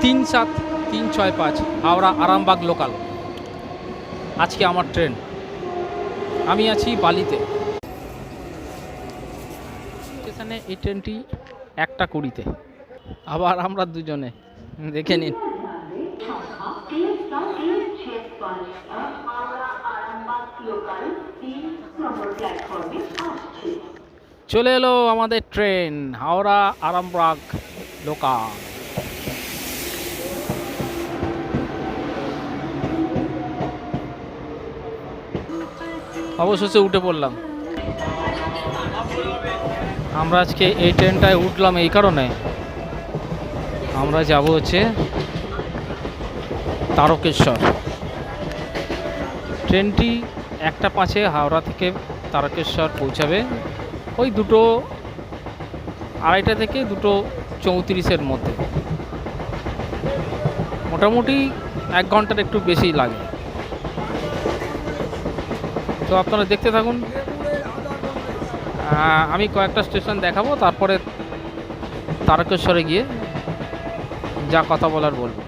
37-365 Howrah Arambagh local. আজকে আমার train. আমি আছি বালিতে স্টেশনে। এই ট্রেনটি 1:20-তে। আবার আমরা দুজনে দেখে নিন। চলে এলো আমাদের ট্রেন, হাওড়া আরামবাগ লোকাল। অবশেষে উঠে পড়লাম। আমরা আজকে এই ট্রেনটায় উঠলাম এই কারণে, আমরা যাব হচ্ছে তারকেশ্বর। ট্রেনটি 1:05 হাওড়া থেকে তারকেশ্বর পৌঁছাবে ওই 2:30 থেকে 2:34 মধ্যে। মোটামুটি 1 ঘন্টার একটু বেশি লাগে। তো আপনারা দেখতে থাকুন। আমি কয়েকটা স্টেশন দেখাবো, তারপরে তারকেশ্বরে গিয়ে যা কথা বলার বলবো।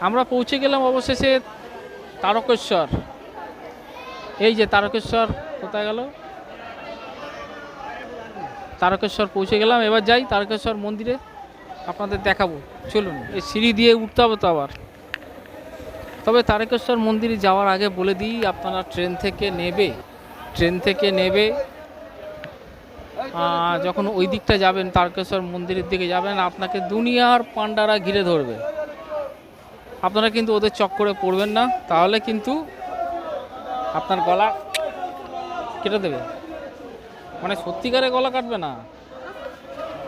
আমরা পৌঁছে গেলাম অবশেষে তারকেশ্বর। এই যে তারকেশ্বর, কোথায় গেল তারকেশ্বর? পৌঁছে গেলাম। এবার যাই তারকেশ্বর মন্দিরে, আপনাদের দেখাবো। চলুন। এই সিঁড়ি দিয়ে উঠতে হবে তো আবার। তবে তারকেশ্বর মন্দিরে যাওয়ার আগে বলে দিই, আপনারা ট্রেন থেকে নেবে যখন ওই দিকটা যাবেন, তারকেশ্বর মন্দিরের দিকে যাবেন, আপনাকে দুনিয়ার পান্ডারা ঘিরে ধরবে। আপনারা কিন্তু ওদের চক্করে পড়বেন না, তাহলে কিন্তু আপনার গলা কেটে দেবে। মানে সত্যিকারে গলা কাটবে না,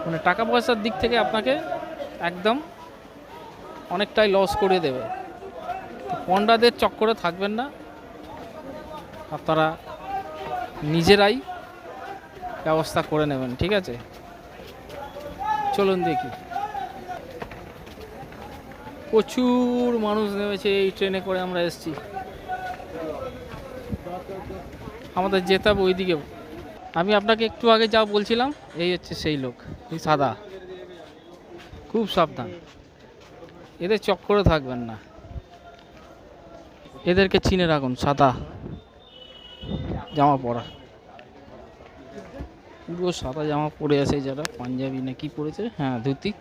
মানে টাকা পয়সার দিক থেকে আপনাকে একদম অনেকটাই লস করে দেবে। পন্ডাদের চক্করে থাকবেন না, আপনারা নিজেরাই ব্যবস্থা করে নেবেন, ঠিক আছে? চলুন দেখি। প্রচুর মানুষ নেমেছে এই ট্রেনে করে আমরা এসেছি। আমাদের যেতে হবে ওইদিকে। আমি আপনাকে একটু আগে যা বলছিলাম, এই হচ্ছে সেই লোক, এই সাদা। খুব সাবধান, এদের চক্করে থাকবেন না, এদেরকে চিনে রাখুন। সাদা জামা পরা, পুরো সাদা জামা পরে আছে যারা, পাঞ্জাবি না কি পরেছে, হ্যাঁ ধুতি।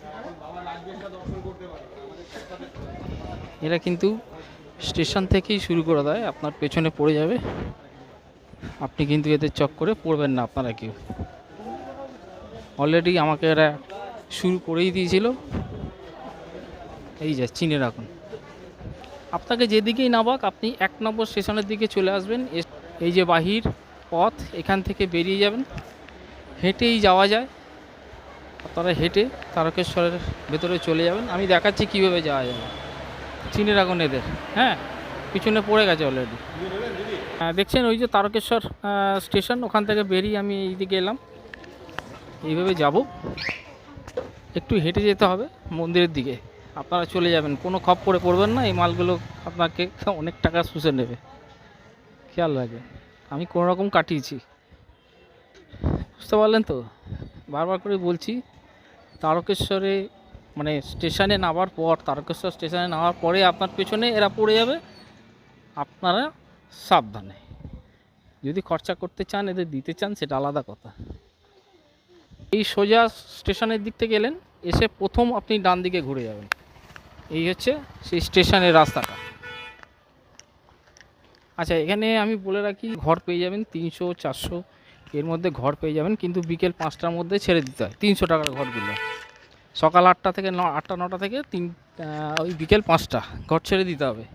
এরা কিন্তু স্টেশন থেকেই শুরু করে দেয়, আপনার পেছনে পড়ে যাবে, আপনি কিন্তু এদের চক্করে পড়বেন না আপনারা কেউ। অলরেডি আমাকে এরা শুরু করেই দিয়েছিল। এই যে চিনে রাখুন, আপনাকে যেদিকেই নামাক আপনি 1 নম্বর স্টেশনের দিকে চলে আসবেন। এই যে বাহির পথ, এখান থেকে বেরিয়ে যাবেন, হেঁটেই যাওয়া যায়। আপনারা হেঁটে তারকেশ্বরের ভেতরে চলে যাবেন। আমি দেখাচ্ছি কীভাবে যাওয়া যাবে, চিনে রাখুন এদের। হ্যাঁ, পিছনে পড়ে গেছে অলরেডি। দেখছেন ওই যে তারকেশ্বর স্টেশন, ওখান থেকে বেরিয়ে আমি এই দিকে এলাম। এইভাবে যাব, একটু হেঁটে যেতে হবে মন্দিরের দিকে। আপনারা চলে যাবেন, কোনো খপ্পরে পড়বেন না। এই মালগুলো আপনাকে অনেক টাকা শুষে নেবে, খেয়াল রাখবেন। আমি কোনো রকম কাটিয়েছি, বুঝতে পারলেন তো? বারবার করে বলছি, তারকেশ্বরে মানে স্টেশনে নামার পর, তারকেশ্বর স্টেশনে নামার পরে আপনার পেছনে এরা পড়ে যাবে। আপনারা সাবধানে, যদি খরচা করতে চান, এদের দিতে চান, সেটা আলাদা কথা। এই সোজা স্টেশনের দিক থেকে এলেন, এসে প্রথম আপনি ডান দিকে ঘুরে যাবেন। এই হচ্ছে সেই স্টেশনের রাস্তাটা। আচ্ছা, এখানে আমি বলে রাখি, ঘর পেয়ে যাবেন 300-400 এর মধ্যে ঘর পেয়ে যাবেন, কিন্তু বিকেল 5টার মধ্যে ছেড়ে দিতে হয়। 300 টাকার ঘরগুলো সকাল 8টা থেকে 8টা-9টা থেকে ওই বিকেল 5টা ঘর ছেড়ে দিতে হবে।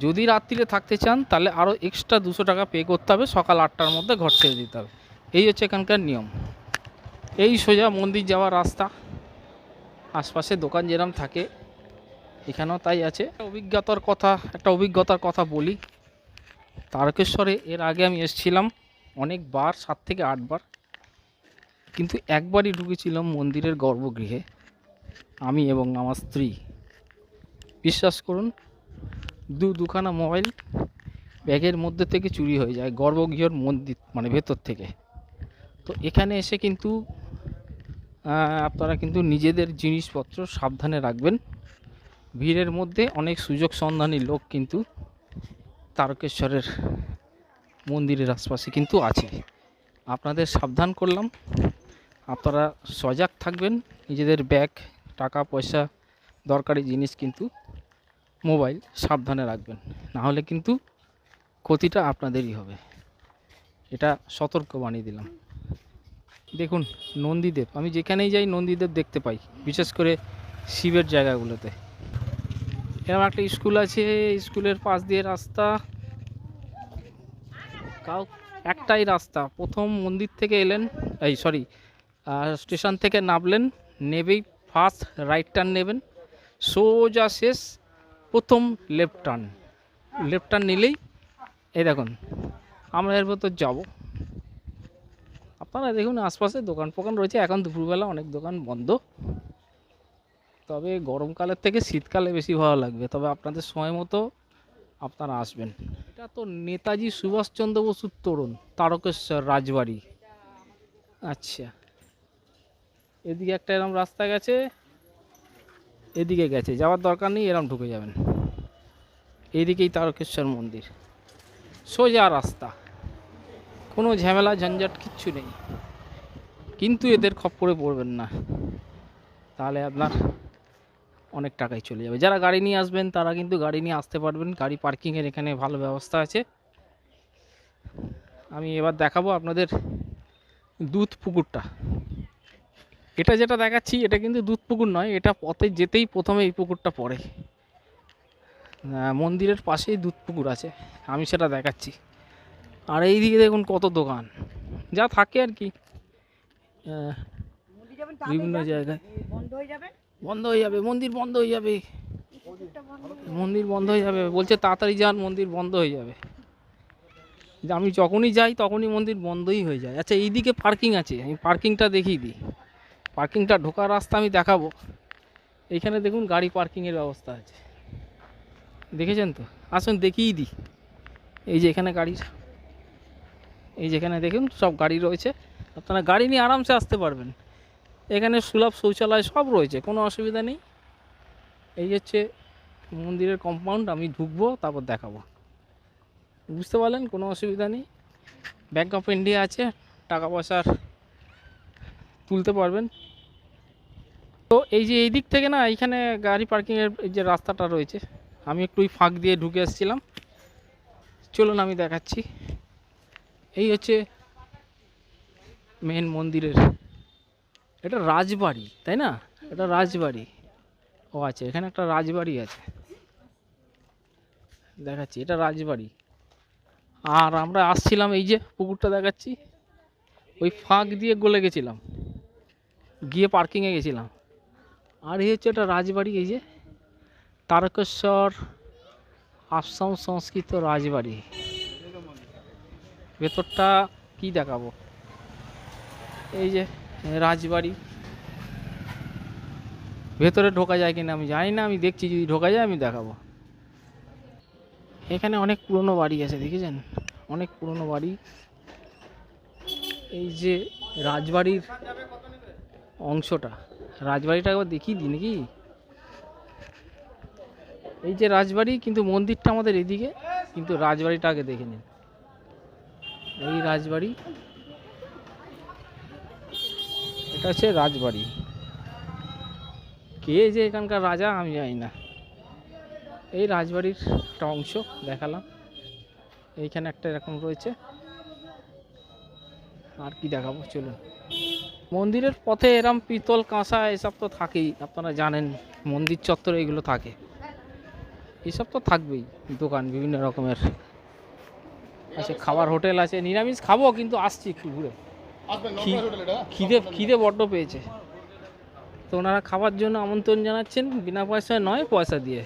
যদি রাত্রিরে থাকতে চান তাহলে আরও এক্সট্রা 200 টাকা পে করতে হবে, সকাল 8টার মধ্যে ঘর ছেড়ে দিতে হবে। এই হচ্ছে এখানকার নিয়ম। এই সোজা মন্দির যাওয়ার রাস্তা, আশপাশে দোকান যেরকম থাকে এখানেও তাই আছে। একটা অভিজ্ঞতার কথা বলি। তারকেশ্বরে এর আগে আমি এসেছিলাম অনেকবার, 7 থেকে 8 বার, কিন্তু একবারই ঢুকেছিলাম মন্দিরের গর্ভগৃহে, আমি এবং আমার স্ত্রী। বিশ্বাস করুন, দুখানা মোবাইল ব্যাগের মধ্যে থেকে চুরি হয়ে যায় গর্ভগৃহের মন্দির মানে ভেতর থেকে। তো এখানে এসে কিন্তু আপনারা কিন্তু নিজেদের জিনিসপত্র সাবধানে রাখবেন। ভিড়ের মধ্যে অনেক সুযোগ সন্ধানী লোক কিন্তু তারকেশ্বরের মন্দিরের আশপাশে কিন্তু আছে। আপনাদের সাবধান করলাম, আপনারা সজাগ থাকবেন। নিজেদের ব্যাগ, টাকা পয়সা, দরকারি জিনিস কিন্তু মোবাইল সাবধানে রাখবেন, না হলে কিন্তু ক্ষতিটা আপনাদেরই হবে। এটা সতর্ক বানিয়ে দিলাম। দেখুন নন্দীদেব, আমি যেখানেই যাই নন্দীদেব দেখতে পাই, বিশেষ করে শিবের জায়গাগুলোতে। এরকম একটা স্কুল আছে, স্কুলের পাশ দিয়ে রাস্তা, একটাই রাস্তা। প্রথম মন্দির থেকে এলেন, স্টেশন থেকে নামলেন, নেবেই ফার্স্ট রাইট টার্ন নেবেন, সোজা শেষ প্রথম লেফট টার্ন নিলেই এই দেখুন আমরা এর ভেতর যাবো। আপনারা দেখুন আশপাশে দোকান ফোকান রয়েছে। এখন দুপুরবেলা অনেক দোকান বন্ধ, তবে গরমকালের থেকে শীতকালে বেশি ভালো লাগবে। তবে আপনাদের সময় মতো আপনারা আসবেন। এটা তো নেতাজি সুভাষচন্দ্র বসুর তরুণ, তারকেশ্বর রাজবাড়ি। আচ্ছা, এদিকে একটা এরম রাস্তা গেছে, এদিকে গেছে, যাওয়ার দরকার নেই, এরম ঢুকে যাবেন। এইদিকেই তারকেশ্বর মন্দির, সোজা রাস্তা, কোনো ঝামেলা ঝঞ্ঝাট কিচ্ছু নেই। কিন্তু এদের খপ্পরে পড়বেন না, তাহলে আপনার অনেক টাকাই চলে যাবে। যারা গাড়ি নিয়ে আসবেন তারা কিন্তু গাড়ি নিয়ে আসতে পারবেন, গাড়ি পার্কিংয়ের এখানে ভালো ব্যবস্থা আছে। আমি এবার দেখাবো আপনাদের দুধ পুকুরটা। এটা যেটা দেখাচ্ছি এটা কিন্তু দুধ পুকুর নয়, এটা পথে যেতেই প্রথমে এই পুকুরটা পড়ে। মন্দিরের পাশেই দুধ পুকুর আছে, আমি সেটা দেখাচ্ছি। আর এই দিকে দেখুন কত দোকান যা থাকে আর কি, বিভিন্ন জায়গায়। বন্ধ হয়ে যাবে মন্দির, বন্ধ হয়ে যাবে মন্দির, বন্ধ হয়ে যাবে বলছে, তাড়াতাড়ি যান মন্দির বন্ধ হয়ে যাবে। আমি যখনই যাই তখনই মন্দির বন্ধই হয়ে যায়। আচ্ছা, এইদিকে পার্কিং আছে, আমি পার্কিংটা দেখিয়ে দিই। পার্কিংটা ঢোকার রাস্তা আমি দেখাবো। এইখানে দেখুন গাড়ি পার্কিংয়ের ব্যবস্থা আছে, দেখেছেন তো? আসুন দেখিয়ে দিই। এই যে এখানে গাড়ি, এই যেখানে দেখুন সব গাড়ি রয়েছে, আপনারা গাড়ি নিয়ে আরামসে আসতে পারবেন। এখানে সুলভ শৌচালয় সব রয়েছে, কোনো অসুবিধা নেই। এই হচ্ছে মন্দিরের কম্পাউন্ড, আমি ঢুকবো তারপর দেখাবো। বুঝতে পারলেন? কোনো অসুবিধা নেই। ব্যাংক অফ ইন্ডিয়া আছে, টাকা পয়সা তুলতে পারবেন। তো এই যে এই দিক থেকে না, এইখানে গাড়ি পার্কিংয়ের যে রাস্তাটা রয়েছে, আমি একটু ফাঁক দিয়ে ঢুকে এসেছিলাম। চলুন আমি দেখাচ্ছি। এই হচ্ছে মেন মন্দিরের, এটা রাজবাড়ি তাই না? এটা রাজবাড়ি। ও আচ্ছা, এখানে একটা রাজবাড়ি আছে, দেখাচ্ছি, এটা রাজবাড়ি। আর আমরা আসছিলাম, এই যে পুকুরটা দেখাচ্ছি, ওই ফাঁক দিয়ে গলে গেছিলাম, গিয়ে পার্কিংয়ে গেছিলাম। আর এই হচ্ছে একটা রাজবাড়ি, এই যে তারকেশ্বর আসাম সংস্কৃত রাজবাড়ি। ভেতরটা কি দেখাবো, এই যে রাজবাড়ি, ভেতরে ঢোকা যায় কিনা আমি জানি না, আমি দেখছি, যদি ঢোকা যায় আমি দেখাবো। এখানে অনেক পুরনো বাড়ি আছে, দেখেছেন, অনেক পুরনো বাড়ি। এই যে রাজবাড়ির অংশটা, রাজবাড়িটা একবার দেখিয়ে দিই নাকি। এই যে রাজবাড়ি, কিন্তু মন্দিরটা আমাদের এদিকে, কিন্তু রাজবাড়িটা আগে দেখে নিন। এই রাজবাড়ি, এটা হচ্ছে রাজবাড়ি। কে যে এখানকার রাজা আমি জানি না। এই রাজবাড়ির একটা অংশ দেখালাম, এইখানে একটা এরকম রয়েছে। আর কি দেখাবো, চলুন। মন্দিরের পথে এরম পিতল কাঁসা এসব তো থাকেই, আপনারা জানেন মন্দির চত্বরে এগুলো থাকে, এসব তো থাকবেই। দোকান বিভিন্ন রকমের আছে, খাবার হোটেল আছে, নিরামিষ খাবো কিন্তু আসছি একটু ঘুরে, খিদে খিদে বড্ড পেয়েছে। তো ওনারা খাবার জন্য আমন্ত্রণ জানাচ্ছেন, বিনা পয়সায় নয়, পয়সা দিয়ে।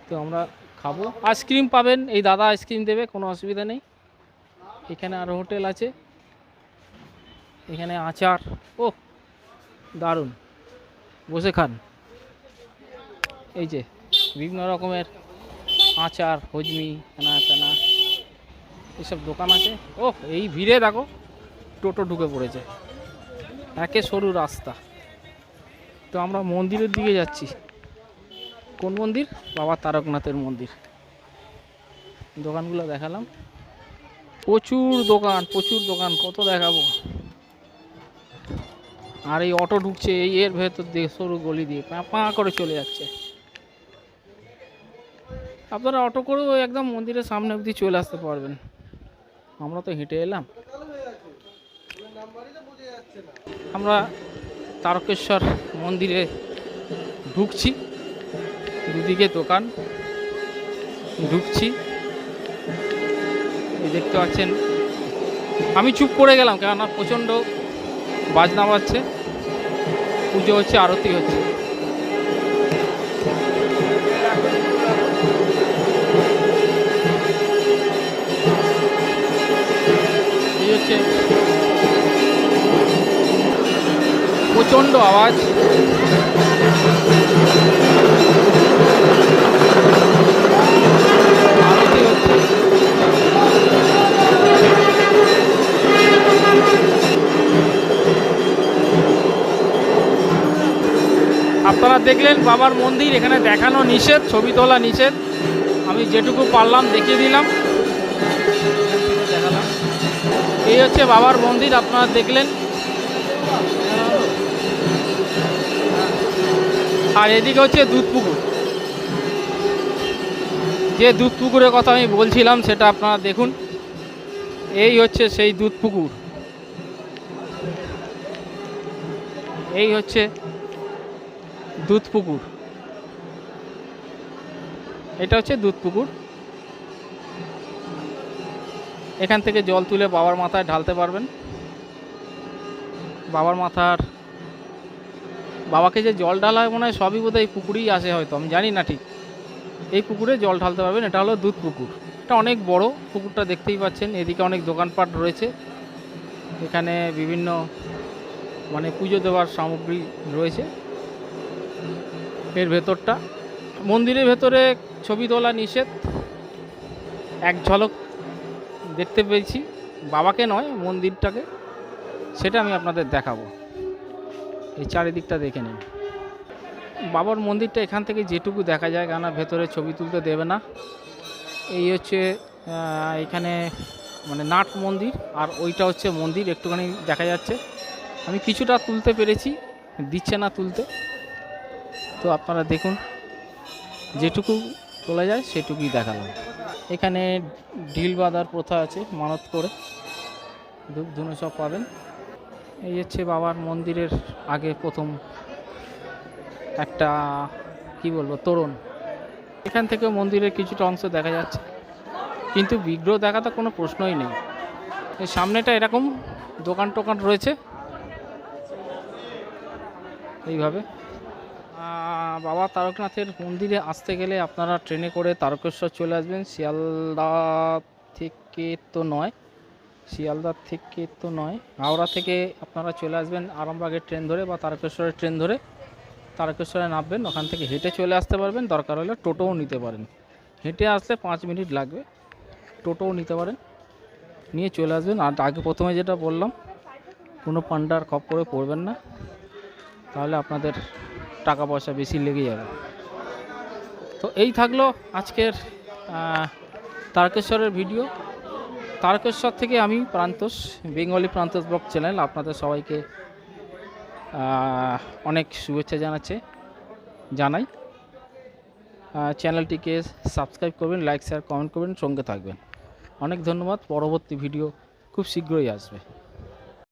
তো আমরা খাবো, আইসক্রিম পাবেন, এই দাদা আইসক্রিম দেবে, কোনো অসুবিধা নেই। এখানে আরও হোটেল আছে, এখানে আচার, ও দারুণ, বসে খান। এই যে বিভিন্ন রকমের আচার, হজমি, হেনা তেনা এসব দোকান আছে। ও এই ভিড়ে দেখো টোটো ঢুকে পড়েছে, একে সরু রাস্তা। তো আমরা মন্দিরের দিকে যাচ্ছি। কোন মন্দির? বাবা তারকনাথের মন্দির। দোকানগুলো দেখালাম, প্রচুর দোকান, প্রচুর দোকান, কত দেখাবো। আর এই অটো ঢুকছে এই এর ভেতর দিয়ে, সরু গলি দিয়ে পা করে চলে যাচ্ছে। আপনারা অটো করেও একদম মন্দিরের সামনে অবধি চলে আসতে পারবেন, আমরা তো হেঁটে এলাম। আমরা তারকেশ্বর মন্দিরে ঢুকছি, দুদিকে দোকান, ঢুকছি। এই দেখতে পাচ্ছেন, আমি চুপ করে গেলাম কেননা প্রচণ্ড বাজনা বাজছে, পুজো হচ্ছে, আরতি হচ্ছে। এই হচ্ছে প্রচণ্ড আওয়াজ, আরতি হচ্ছে। আপনারা দেখলেন বাবার মন্দির, এখানে দেখানো নিষেধ, ছবি তোলা নিষেধ, আমি যেটুকু পারলাম দেখিয়ে দিলাম, দেখালাম। এই হচ্ছে বাবার মন্দির, আপনারা দেখলেন। আর এদিকে হচ্ছে দুধপুকুর, যে দুধপুকুরের কথা আমি বলছিলাম সেটা আপনারা দেখুন। এই হচ্ছে সেই দুধপুকুর, এই হচ্ছে দুধপুকুর, এটা হচ্ছে দুধপুকুর। এখান থেকে জল তুলে বাবার মাথায় ঢালতে পারবেন। বাবার মাথার, বাবাকে যে জল ঢালা হয় মনে হয় সবই বোধহয় এই পুকুরেই আসে, হয়তো আমি জানি না ঠিক। এই পুকুরে জল ঢালতে পারবেন, এটা হলো দুধ পুকুর। এটা অনেক বড় পুকুরটা, দেখতেই পাচ্ছেন। এদিকে অনেক দোকানপাট রয়েছে, এখানে বিভিন্ন মানে পুজো দেওয়ার সামগ্রী রয়েছে। এর ভেতরটা, মন্দিরের ভেতরে ছবি তোলা নিষেধ, এক ঝলক দেখতে পেয়েছি, বাবাকে নয় মন্দিরটাকে, সেটা আমি আপনাদের দেখাবো। এই চারিদিকটা দেখে নিন। বাবার মন্দিরটা এখান থেকে যেটুকু দেখা যায়, কেননা ভেতরে ছবি তুলতে দেবে না। এই হচ্ছে এখানে মানে নাট মন্দির, আর ওইটা হচ্ছে মন্দির, একটুখানি দেখা যাচ্ছে। আমি কিছুটা তুলতে পেরেছি, দিচ্ছে না তুলতে। তো আপনারা দেখুন, যেটুকু তোলা যায় সেটুকুই দেখালাম। এখানে ঢিল বাঁধার প্রথা আছে, মানত করে ধূপ ধুনো সব পাবেন। এই হচ্ছে বাবার মন্দিরের আগে প্রথম একটা কি বলবো তোরণ। এখান থেকে মন্দিরের কিছুটা অংশ দেখা যাচ্ছে, কিন্তু বিগ্রহ দেখা তো কোনো প্রশ্নই নেই। এই সামনেটা এরকম দোকান টোকান রয়েছে এইভাবে। বাবা তারকনাথের মন্দিরে আসতে গেলে আপনারা ট্রেনে করে তারকেশ্বর চলে আসবেন। শিয়ালদা থেকে তো নয়, হাওড়া থেকে আপনারা চলে আসবেন আরামবাগের ট্রেন ধরে বা তারকেশ্বরের ট্রেন ধরে। তারকেশ্বরে নামবেন, ওখান থেকে হেঁটে চলে আসতে পারবেন, দরকার হলে টোটোও নিতে পারেন। হেঁটে আসলে 5 মিনিট লাগবে, টোটোও নিতে পারেন, নিয়ে চলে আসবেন। আর আগে প্রথমে যেটা বললাম, কোনো পান্ডার খপ্পরে পড়বেন না, তাহলে আপনাদের টাকা পয়সা বেশি লেগে যাবে। তো এই থাকলো আজকের তারকেশ্বরের ভিডিও। তারকেশ্বর থেকে আমি Prantosh, Bengali Prantosh blog channel, আপনাদের সবাইকে অনেক শুভেচ্ছা জানাই। চ্যানেলটিকে সাবস্ক্রাইব করবেন, লাইক শেয়ার কমেন্ট করবেন, সঙ্গে থাকবেন। অনেক ধন্যবাদ। পরবর্তী ভিডিও খুব শীঘ্রই আসবে।